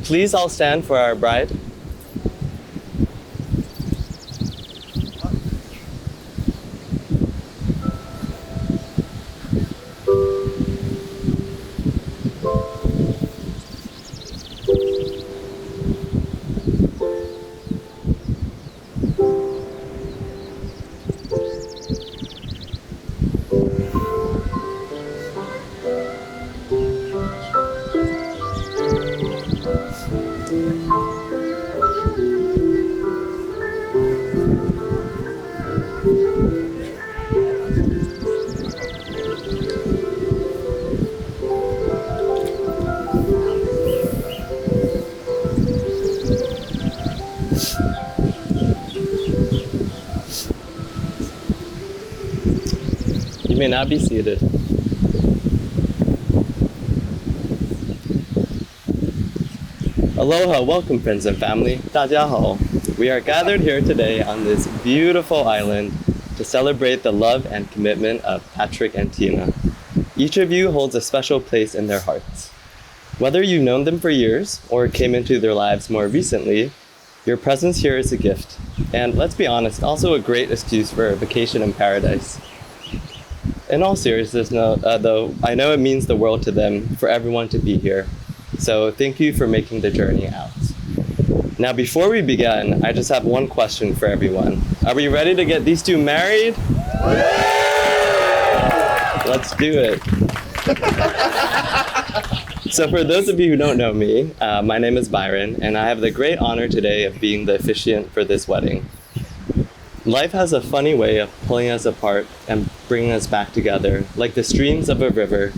Please all stand for our bride. You may now be seated. Aloha, welcome friends and family. 大家好. We are gathered here today on this beautiful island to celebrate the love and commitment of Patrick and Tina. Each of you holds a special place in their hearts. Whether you've known them for years or came into their lives more recently, your presence here is a gift. And let's be honest, also a great excuse for a vacation in paradise. In all seriousness, though, I know it means the world to them for everyone to be here. So thank you for making the journey out. Now, before we begin, I just have one question for everyone. Are we ready to get these two married? Let's do it. So for those of you who don't know me, my name is Byron, and I have the great honor today of being the officiant for this wedding. Life has a funny way of pulling us apart and bringing us back together, like the streams of a river.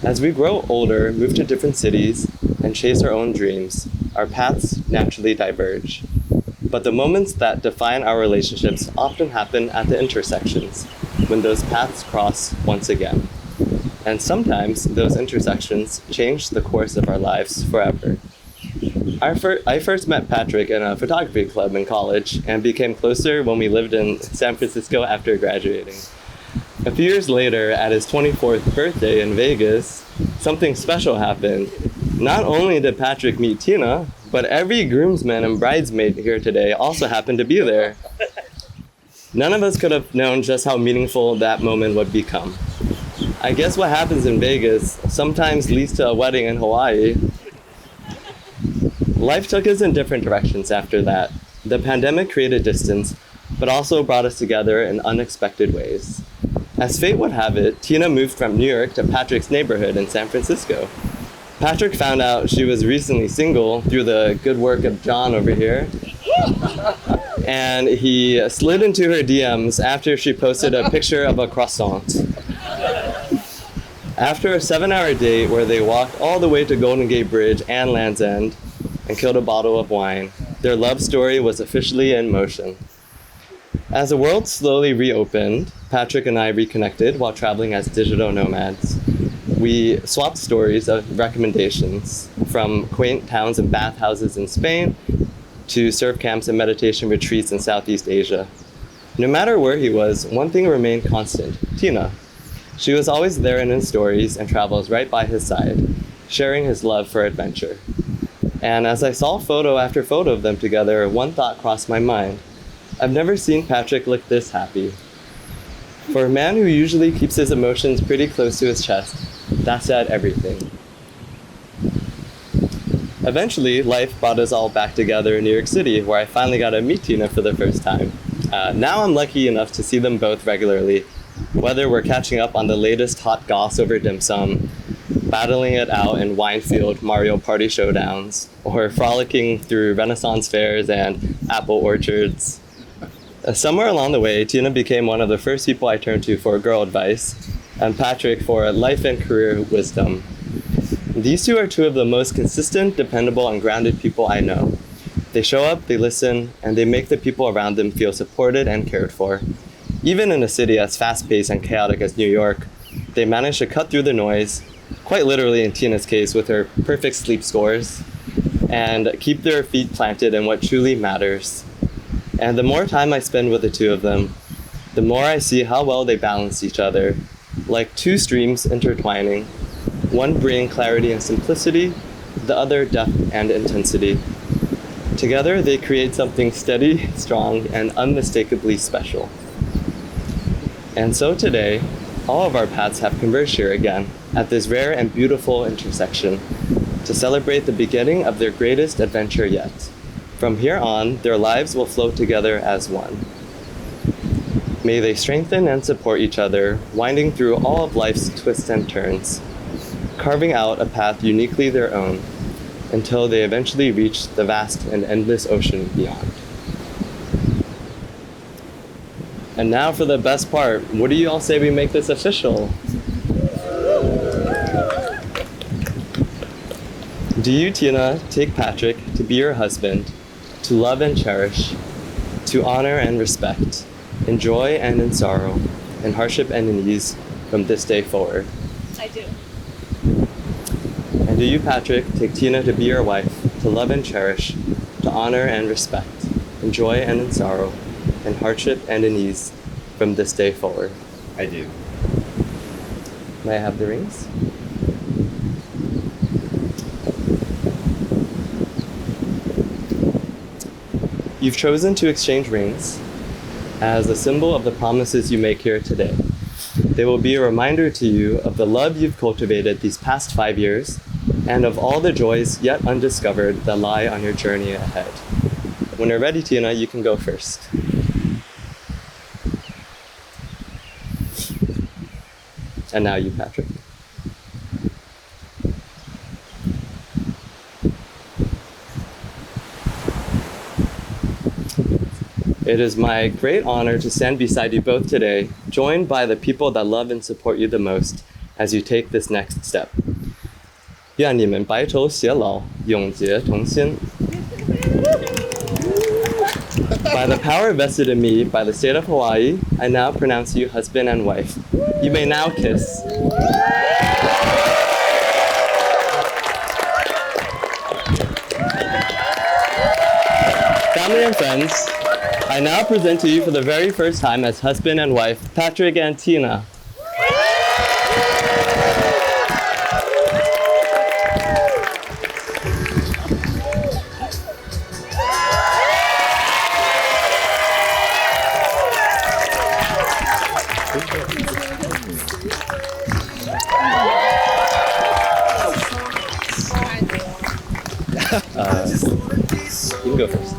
As we grow older, move to different cities, and chase our own dreams, our paths naturally diverge. But the moments that define our relationships often happen at the intersections, when those paths cross once again. And sometimes those intersections change the course of our lives forever. I first met Patrick in a photography club in college and became closer when we lived in San Francisco after graduating. A few years later, at his 24th birthday in Vegas, something special happened. Not only did Patrick meet Tina, but every groomsman and bridesmaid here today also happened to be there. None of us could have known just how meaningful that moment would become. I guess what happens in Vegas sometimes leads to a wedding in Hawaii. Life took us in different directions after that. The pandemic created distance, but also brought us together in unexpected ways. As fate would have it, Tina moved from New York to Patrick's neighborhood in San Francisco. Patrick found out she was recently single through the good work of John over here. And he slid into her DMs after she posted a picture of a croissant. After a 7-hour date where they walked all the way to Golden Gate Bridge and Land's End and killed a bottle of wine, their love story was officially in motion. As the world slowly reopened, Patrick and I reconnected while traveling as digital nomads. We swapped stories of recommendations from quaint towns and bathhouses in Spain to surf camps and meditation retreats in Southeast Asia. No matter where he was, one thing remained constant: Tina. She was always there in his stories and travels right by his side, sharing his love for adventure. And as I saw photo after photo of them together, one thought crossed my mind. I've never seen Patrick look this happy. For a man who usually keeps his emotions pretty close to his chest, that said everything. Eventually, life brought us all back together in New York City, where I finally got to meet Tina for the first time. Now I'm lucky enough to see them both regularly, whether we're catching up on the latest hot goss over dim sum, battling it out in wine-fueled Mario Party showdowns, or frolicking through Renaissance fairs and apple orchards. Somewhere along the way, Tina became one of the first people I turned to for girl advice, and Patrick for life and career wisdom. These two are two of the most consistent, dependable, and grounded people I know. They show up, they listen, and they make the people around them feel supported and cared for. Even in a city as fast-paced and chaotic as New York, they manage to cut through the noise, quite literally in Tina's case with her perfect sleep scores, and keep their feet planted in what truly matters. And the more time I spend with the two of them, the more I see how well they balance each other, like two streams intertwining, one bringing clarity and simplicity, the other depth and intensity. Together, they create something steady, strong, and unmistakably special. And so today, all of our paths have converged here again, at this rare and beautiful intersection, to celebrate the beginning of their greatest adventure yet. From here on, their lives will flow together as one. May they strengthen and support each other, winding through all of life's twists and turns, carving out a path uniquely their own, until they eventually reach the vast and endless ocean beyond. And now for the best part, what do you all say we make this official? Do you, Tina, take Patrick to be your husband, to love and cherish, to honor and respect, in joy and in sorrow, in hardship and in ease, from this day forward? I do. And do you, Patrick, take Tina to be your wife, to love and cherish, to honor and respect, in joy and in sorrow, in hardship and in ease, from this day forward? I do. May I have the rings? You've chosen to exchange rings as a symbol of the promises you make here today. They will be a reminder to you of the love you've cultivated these past 5 years and of all the joys yet undiscovered that lie on your journey ahead. When you're ready, Tina, you can go first. And now you, Patrick. It is my great honor to stand beside you both today, joined by the people that love and support you the most as you take this next step. 愿你们白头偕老，永结同心. By the power vested in me by the state of Hawaii, I now pronounce you husband and wife. You may now kiss. Family and friends, I now present to you for the very first time as husband and wife, Patrick and Tina. You can go first.